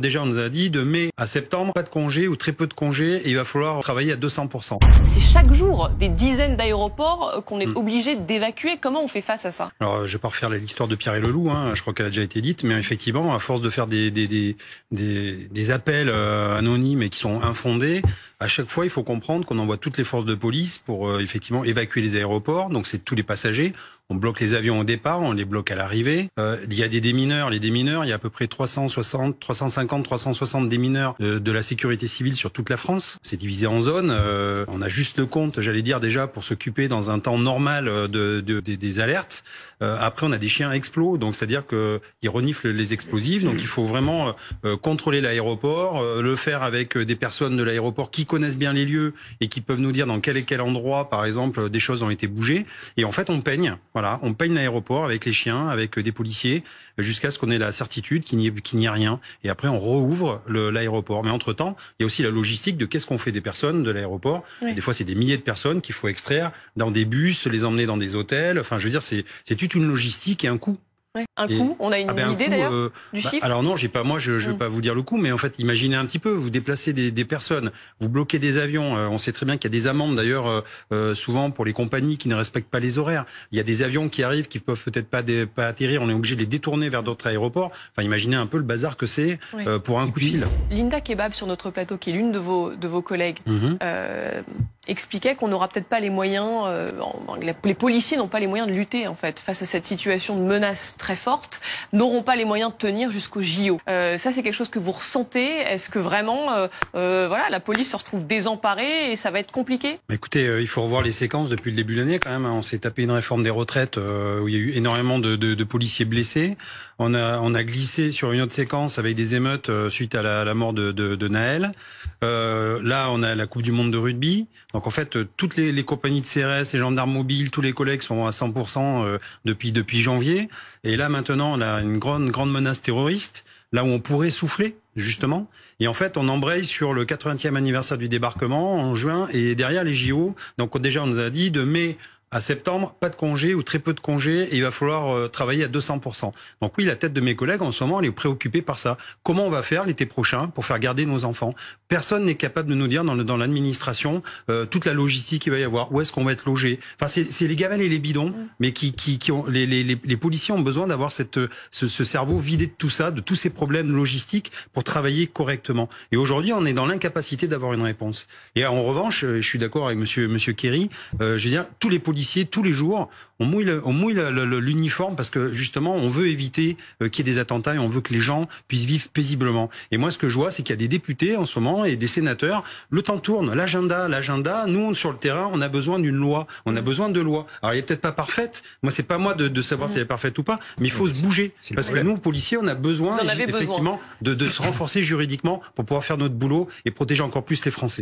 Déjà, on nous a dit de mai à septembre, pas de congés ou très peu de congés et il va falloir travailler à 200%. C'est chaque jour des dizaines d'aéroports qu'on est obligé d'évacuer. Comment on fait face à ça? Alors, je vais pas refaire l'histoire de Pierre et le Loup, je crois qu'elle a déjà été dite, mais effectivement, à force de faire des appels anonymes et qui sont infondés, à chaque fois, il faut comprendre qu'on envoie toutes les forces de police pour effectivement évacuer les aéroports. Donc, c'est tous les passagers. On bloque les avions au départ, on les bloque à l'arrivée. Il y a des démineurs. Les démineurs, il y a à peu près 350, 360 démineurs de la sécurité civile sur toute la France. C'est divisé en zones. On a juste le compte, j'allais dire déjà, pour s'occuper dans un temps normal des alertes. Après, on a des chiens explos, donc c'est-à-dire que ils reniflent les explosifs. Donc, il faut vraiment contrôler l'aéroport, le faire avec des personnes de l'aéroport qui connaissent bien les lieux et qui peuvent nous dire dans quel et quel endroit, par exemple, des choses ont été bougées. Et en fait, on peigne. Voilà, on peigne l'aéroport avec les chiens, avec des policiers, jusqu'à ce qu'on ait la certitude qu'il n'y a rien. Et après, on rouvre l'aéroport. Mais entre-temps, il y a aussi la logistique de qu'est-ce qu'on fait des personnes de l'aéroport. Oui. Des fois, c'est des milliers de personnes qu'il faut extraire dans des bus, les emmener dans des hôtels. Enfin, je veux dire, c'est toute une logistique et un coût. Ouais. Un coût, on a une idée d'ailleurs du chiffre. Alors non, j'ai pas, moi je vais pas vous dire le coût, mais en fait, imaginez un petit peu, vous déplacez des personnes, vous bloquez des avions. On sait très bien qu'il y a des amendes d'ailleurs, souvent pour les compagnies qui ne respectent pas les horaires. Il y a des avions qui arrivent, qui peuvent peut-être pas atterrir. On est obligé de les détourner vers d'autres aéroports. Enfin, imaginez un peu le bazar que c'est pour un coup de fil. Linda Kebab sur notre plateau, qui est l'une de vos collègues, expliquait qu'on n'aura peut-être pas les moyens, les policiers n'ont pas les moyens de lutter en fait face à cette situation de menace très forte, n'auront pas les moyens de tenir jusqu'au JO. Ça, c'est quelque chose que vous ressentez? Est-ce que vraiment, voilà, la police se retrouve désemparée et ça va être compliqué? Écoutez, il faut revoir les séquences depuis le début de l'année quand même. On s'est tapé une réforme des retraites où il y a eu énormément de policiers blessés. On a glissé sur une autre séquence avec des émeutes suite à la mort de Naël. Là, on a la Coupe du Monde de rugby. Donc en fait, toutes les compagnies de CRS, les gendarmes mobiles, tous les collègues sont à 100% depuis janvier. Et là maintenant, on a une grande menace terroriste, là où on pourrait souffler justement. Et en fait, on embraye sur le 80e anniversaire du débarquement en juin et derrière les JO. Donc déjà, on nous a dit de mai à septembre, pas de congés ou très peu de congés et il va falloir travailler à 200%. Donc oui, la tête de mes collègues en ce moment, elle est préoccupée par ça. Comment on va faire l'été prochain pour faire garder nos enfants? Personne n'est capable de nous dire dans l'administration toute la logistique qu'il va y avoir. Où est-ce qu'on va être logé? Enfin, c'est les gamelles et les bidons, mais qui ont les policiers ont besoin d'avoir ce cerveau vidé de tout ça, de tous ces problèmes logistiques pour travailler correctement. Et aujourd'hui, on est dans l'incapacité d'avoir une réponse. Et en revanche, je suis d'accord avec Monsieur Kerry, je veux dire, tous les policiers tous les jours, on mouille l'uniforme parce que justement on veut éviter qu'il y ait des attentats et on veut que les gens puissent vivre paisiblement. Et moi ce que je vois c'est qu'il y a des députés en ce moment et des sénateurs, le temps tourne, l'agenda, nous sur le terrain on a besoin d'une loi, on a besoin de lois. Alors elle est peut-être pas parfaite, moi c'est pas moi de savoir si elle est parfaite ou pas, mais il faut se bouger parce que nous policiers on a besoin effectivement de se renforcer juridiquement pour pouvoir faire notre boulot et protéger encore plus les Français.